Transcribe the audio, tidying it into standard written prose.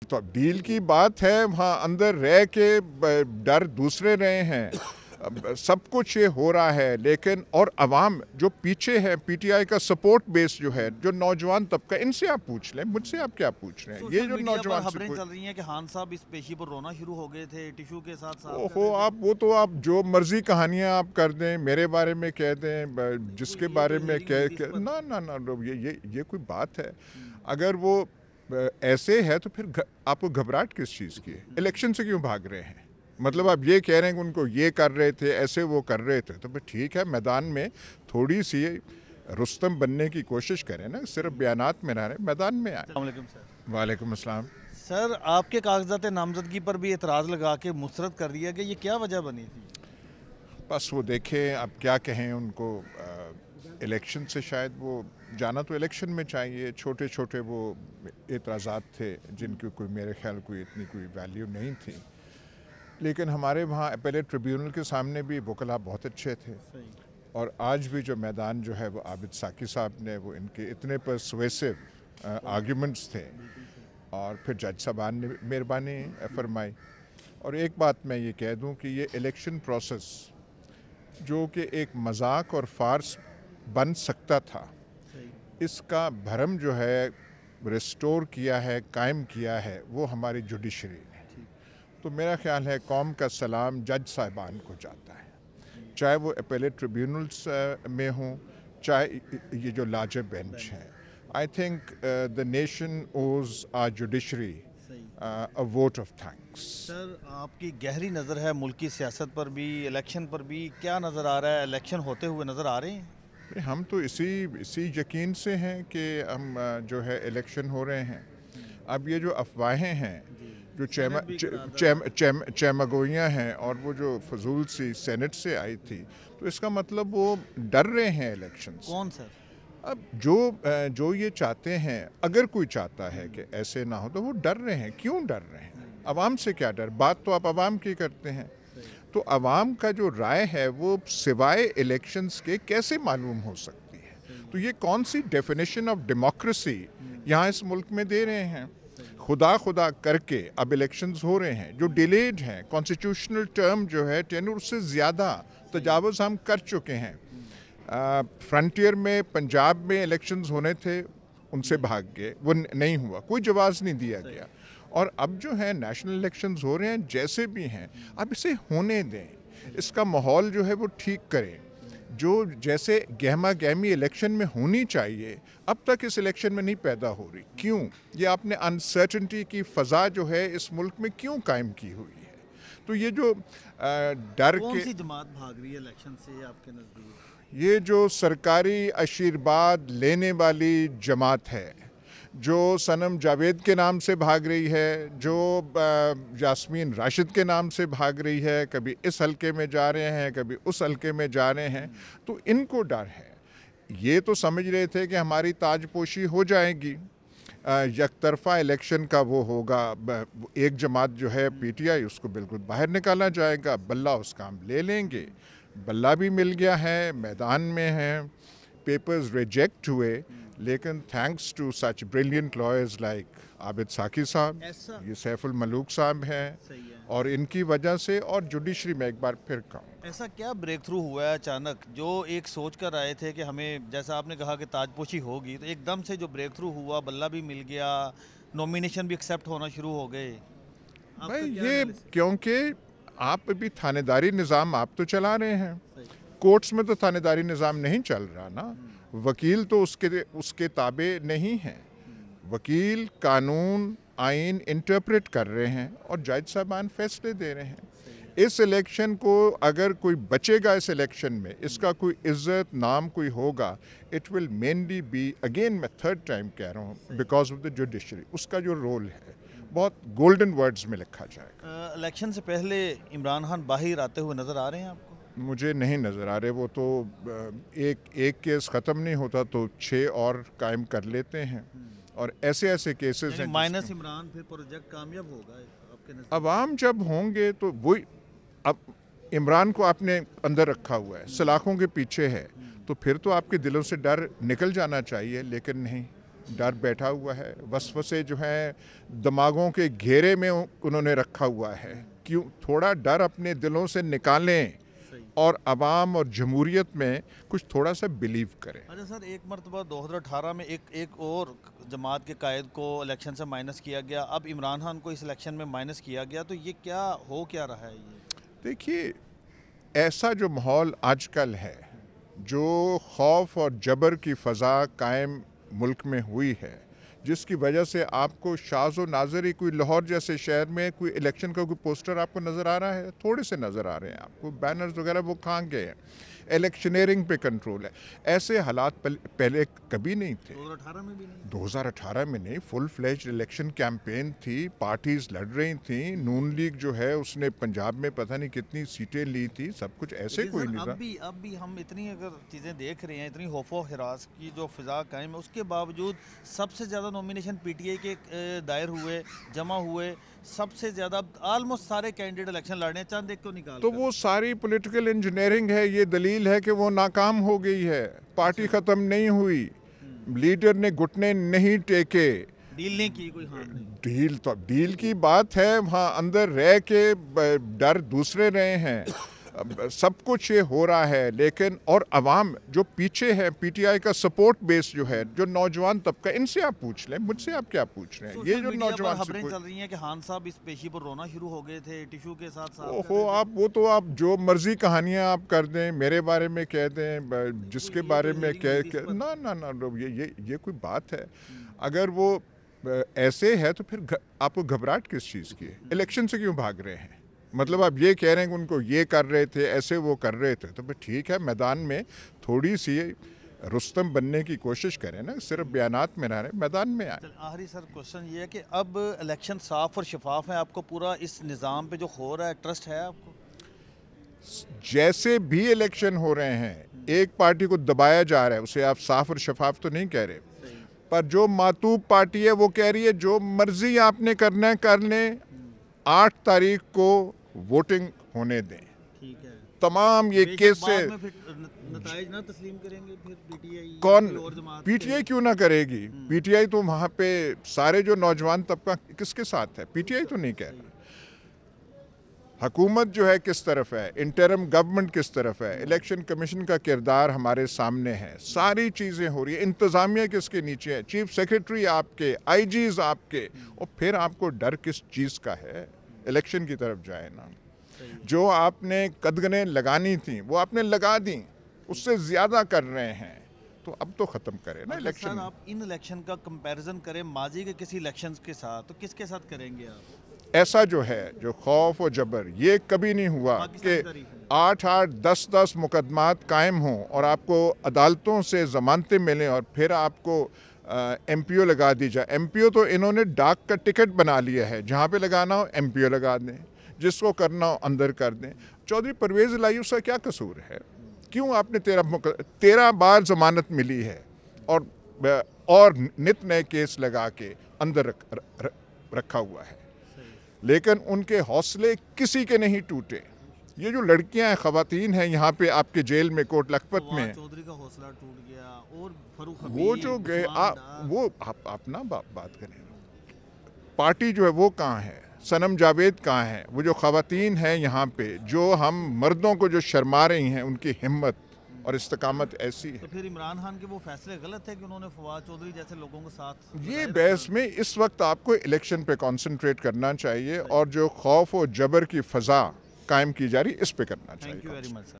तो अब डील की बात है, वहाँ अंदर रह के डर दूसरे रहे हैं। सब कुछ ये हो रहा है, लेकिन और अवाम जो पीछे है, पीटीआई का सपोर्ट बेस जो है, जो नौजवान तबका, इनसे आप पूछ लें, मुझसे आप क्या पूछ रहे हैं? ये सोशल जो मीडिया पर नौजवान खबरें चल रही हैं कि खान साहब इस पेशी पर रोना शुरू हो गए थे, टिशू के साथ साफ कर ओहो, रहे थे। आप वो तो आप जो मर्जी कहानियां आप कर दें, मेरे बारे में कह दें, जिसके ये बारे तो में hearing कह हुई थी इस पर। ना ना ना, ये कोई बात है? अगर वो ऐसे है तो फिर आपको घबराहट किस चीज़ की है? इलेक्शन से क्यों भाग रहे हैं? मतलब आप ये कह रहे हैं कि उनको ये कर रहे थे, ऐसे वो कर रहे थे, तो फिर ठीक है, मैदान में थोड़ी सी रुस्तम बनने की कोशिश करें ना, सिर्फ बयानात में ना रहे, मैदान में आए। अस्सलाम वालेकुम सर। वालेकुम अस्सलाम। सर, आपके कागजात नामजदगी पर भी एतराज़ लगा के मुस्तरद कर दिया गया, ये क्या वजह बनी थी? बस वो देखें, अब क्या कहें उनको। इलेक्शन से शायद वो जाना तो इलेक्शन में चाहिए, छोटे छोटे वो एतराज़ात थे जिनकी कोई मेरे ख्याल कोई इतनी कोई वैल्यू नहीं थी, लेकिन हमारे वहाँ अपेलेट ट्रिब्यूनल के सामने भी वकला बहुत अच्छे थे। और आज भी जो मैदान जो है वो आबिद साकी साहब ने, वो इनके इतने परसुएसिव आर्ग्यूमेंट्स थे, और फिर जज साहबान ने मेहरबानी फरमाई। और एक बात मैं ये कह दूं कि ये इलेक्शन प्रोसेस जो कि एक मजाक और फार्स बन सकता था, इसका भरम जो है रिस्टोर किया है, कायम किया है, वो हमारी जुडिशरी ने। तो मेरा ख्याल है कौम का सलाम जज साहिबान को जाता है, चाहे वो अपेलेट ट्रिब्यूनल्स में हों, चाहे ये जो लार्जर बेंच हैं। I think the nation owes our judiciary a vote of thanks। Sir, आपकी गहरी नज़र है मुल्क की सियासत पर भी, इलेक्शन पर भी, क्या नज़र आ रहा है? इलेक्शन होते हुए नज़र आ रहे हैं? हम तो इसी यकीन से हैं कि हम जो है इलेक्शन हो रहे हैं। अब ये जो अफवाहें हैं, जो चैमगोइयाँ हैं, और वो जो फजूल सी सेनेट से आई थी, तो इसका मतलब वो डर रहे हैं इलेक्शन से। कौन सर? अब जो ये चाहते हैं, अगर कोई चाहता है कि ऐसे ना हो, तो वो डर रहे हैं। क्यों डर रहे हैं? अवाम से क्या डर? बात तो आप अवाम की करते हैं। तो अवाम का जो राय है वो सिवाय इलेक्शंस के कैसे मालूम हो सकती है? तो ये कौन सी डेफिनेशन ऑफ डेमोक्रेसी यहाँ इस मुल्क में दे रहे हैं? खुदा करके अब इलेक्शंस हो रहे हैं जो डिलेड हैं, कॉन्स्टिट्यूशनल टर्म जो है टेन्योर उससे ज़्यादा तजावुज़ हम कर चुके हैं। फ्रंटियर में पंजाब में इलेक्शंस होने थे, उनसे भाग गए, वो नहीं हुआ, कोई जवाब नहीं दिया गया। और अब जो है नेशनल इलेक्शंस हो रहे हैं, जैसे भी हैं, अब इसे होने दें, इसका माहौल जो है वो ठीक करें। जो जैसे गहमा गहमी इलेक्शन में होनी चाहिए, अब तक इस इलेक्शन में नहीं पैदा हो रही। क्यों? ये आपने अनसर्टेनिटी की फ़ज़ा जो है इस मुल्क में क्यों कायम की हुई है? तो ये जो डर कौन के, सी जमात भाग रही है इलेक्शन से आपके नज़दीक? ये जो सरकारी आशीर्वाद लेने वाली जमात है, जो सनम जावेद के नाम से भाग रही है, जो यास्मीन राशिद के नाम से भाग रही है, कभी इस हलके में जा रहे हैं, कभी उस हलके में जा रहे हैं, तो इनको डर है। ये तो समझ रहे थे कि हमारी ताजपोशी हो जाएगी, यकतरफा इलेक्शन का वो होगा, एक जमात जो है पीटीआई, उसको बिल्कुल बाहर निकाला जाएगा, बल्ला उसका हम ले लेंगे। बल्ला भी मिल गया है, मैदान में है, पेपर्स रिजेक्ट हुए, लेकिन thanks to such brilliant lawyers like Abid Saqi sahab, ये सैफुल मलूक साहब हैं, और इनकी वजह से, और जुडिशरी में एक बार फिर कहूँ, ऐसा क्या ब्रेक थ्रू हुआ है अचानक, जो एक सोच कर आए थे कि हमें, जैसा आपने कहा कि ताजपोशी होगी, तो एकदम से जो ब्रेक थ्रू हुआ, बल्ला भी मिल गया, नॉमिनेशन भी एक्सेप्ट होना शुरू हो गए? भाई ये क्योंकि आप अभी थानेदारी निज़ाम आप तो चला रहे हैं, कोर्ट्स में तो थानेदारी निज़ाम नहीं चल रहा ना। वकील तो उसके ताबे नहीं हैं। वकील कानून आइन इंटरप्रेट कर रहे हैं, और जज साहबान फैसले दे रहे हैं। इस इलेक्शन को अगर कोई बचेगा, इस इलेक्शन में इसका कोई इज्जत नाम कोई होगा, it will mainly be, again मैं थर्ड टाइम कह रहा हूँ, बिकॉज ऑफ द जुडिशरी। उसका जो रोल है बहुत गोल्डन वर्ड्स में लिखा जाएगा। इलेक्शन से पहले इमरान खान बाहर आते हुए नज़र आ रहे हैं आपको? मुझे नहीं नज़र आ रहे। वो तो एक केस ख़त्म नहीं होता तो 6 और कायम कर लेते हैं, और ऐसे केसेस हैं। माइनस इमरान, फिर प्रोजेक्ट कामयाब होगा आपके नज़र? अवाम जब होंगे तो वही, अब इमरान को आपने अंदर रखा हुआ है, सलाखों के पीछे है, तो फिर तो आपके दिलों से डर निकल जाना चाहिए, लेकिन नहीं। डर बैठा हुआ है, वसवसे जो है दिमागों के घेरे में उन्होंने रखा हुआ है। क्यों थोड़ा डर अपने दिलों से निकालें और अवाम और जमहूरियत में कुछ थोड़ा सा बिलीव करें। अच्छा सर, एक मरतबा 2018 में एक और जमात के कायद को इलेक्शन से माइनस किया गया, अब इमरान खान को इस इलेक्शन में माइनस किया गया, तो ये क्या रहा है ये? देखिए, ऐसा जो माहौल आजकल है, जो खौफ और जबर की फ़ज़ा कायम मुल्क में हुई है, जिसकी वजह से आपको शाज़ व नाज़री कोई लाहौर जैसे शहर में कोई इलेक्शन का कोई पोस्टर आपको नज़र आ रहा है? थोड़े से नज़र आ रहे हैं आपको, बैनर्स वगैरह वो कहाँ गए हैं? इलेक्शनरिंग पे कंट्रोल है। ऐसे हालात पहले कभी नहीं थे। 2018 में भी नहीं? 2018 में नहीं, फुल फ्लेज्ड इलेक्शन कैंपेन थी, पार्टीज लड़ रही थी। नून लीग जो है उसने पंजाब में पता नहीं कितनी सीटें ली थी, सब कुछ ऐसे कोई नहीं था। अब भी हम इतनी अगर चीज़ें देख रहे हैं, इतनी खौफ व हिरास की जो फिजा कायम है, उसके बावजूद सबसे ज़्यादा नॉमिनेशन पीटीआई के दायर हुए, जमा हुए, सबसे ज़्यादा ऑलमोस्ट सारे कैंडिडेट इलेक्शन लड़ने, चंद एक को निकाल। तो वो सारी पॉलिटिकल इंजीनियरिंग है, ये दलील है कि वो नाकाम हो गई है, पार्टी ख़त्म नहीं हुई, लीडर ने घुटने नहीं टेके, डील नहीं की, कोई हाथ नहीं। डील की बात है, वहाँ अंदर रह के डर दूसरे रहे हैं, सब कुछ ये हो रहा है। लेकिन और अवाम जो पीछे है, पीटीआई का सपोर्ट बेस जो है, जो नौजवान तबका, इनसे आप पूछ लें, मुझसे आप क्या पूछ रहे हैं? ये जो नौजवान खबरें चल रही हैं कि खान साहब इस पेशी पर रोना शुरू हो गए थे, टिशू के साथ ओहो, आप जो मर्जी कहानियां आप कर दें, मेरे बारे में कह दें, जिसके बारे में कह ना ये कोई बात है? अगर वो ऐसे है तो फिर आपको घबराहट किस चीज़ की है? इलेक्शन से क्यों भाग रहे हैं? मतलब आप ये कह रहे हैं कि उनको ये कर रहे थे, ऐसे वो कर रहे थे, तो फिर ठीक है, मैदान में थोड़ी सी रुस्तम बनने की कोशिश करें ना, सिर्फ बयानात में ना रहे, मैदान में आए। आखिरी सर क्वेश्चन ये है कि अब इलेक्शन साफ और शफाफ है, आपको पूरा इस निज़ाम पे जो हो रहा है ट्रस्ट है आपको? जैसे भी इलेक्शन हो रहे हैं, एक पार्टी को दबाया जा रहा है, उसे आप साफ और शफाफ तो नहीं कह रहे, पर जो मातूब पार्टी है वो कह रही है जो मर्जी आपने करना है कर लें, 8 तारीख को वोटिंग होने दें। ठीक है। तमाम ये केस से नताइज ना तस्लीम करेंगे फिर पीटीआई? कौन पीटीआई क्यों ना करेगी? पीटीआई तो वहाँ पे सारे जो नौजवान तबका किसके साथ है? पीटीआई तो नहीं कह रहा। हुकूमत जो है किस तरफ है, इंटरिम गवर्नमेंट किस तरफ है, इलेक्शन कमीशन का किरदार हमारे सामने है, सारी चीज़ें हो रही है, इंतज़ामिया किसके नीचे है, चीफ सेक्रेटरी आपके, आईजीज आपके, और फिर आपको डर किस चीज़ का है? इलेक्शन की तरफ जाए ना। जो आपने कदगनें लगानी थी वो आपने लगा दी, उससे ज़्यादा कर रहे हैं, तो अब तो ख़त्म करें ना इलेक्शन। आप इन इलेक्शन का कंपैरिजन करें माजी के किसी इलेक्शन के साथ, तो किसके साथ करेंगे आप? ऐसा जो है, जो खौफ और जबर, ये कभी नहीं हुआ कि 8-8, 10-10 मुकदमात कायम हों और आपको अदालतों से ज़मानतें मिलें और फिर आपको एमपीओ लगा दी जाए। एमपीओ तो इन्होंने डाक का टिकट बना लिया है, जहाँ पे लगाना हो एमपीओ लगा दें, जिसको करना हो अंदर कर दें। चौधरी परवेज़ इलाही का क्या कसूर है? क्यों आपने 13 बार ज़मानत मिली है और नित नए केस लगा के अंदर रखा हुआ है, लेकिन उनके हौसले किसी के नहीं टूटे। ये जो लड़कियां हैं, ख़वातीन हैं यहाँ पे आपके जेल में, कोट लखपत में, चौधरी का हौसला टूट गया, और फरूख वो जो गए वो आप अपना बात करें। पार्टी जो है वो कहाँ है? सनम जावेद कहाँ है? वो जो ख़वातीन हैं यहाँ पे, जो हम मर्दों को जो शर्मा रही हैं, उनकी हिम्मत और इस्तकामत ऐसी है। तो फिर इमरान खान के वो फैसले गलत है कि उन्होंने फवाद चौधरी जैसे लोगों के साथ? ये बहस में इस वक्त आपको इलेक्शन पे कंसंट्रेट करना चाहिए और जो खौफ और जबर की फ़ज़ा कायम की जा रही, इस पे करना चाहिए। Thank you very much sir.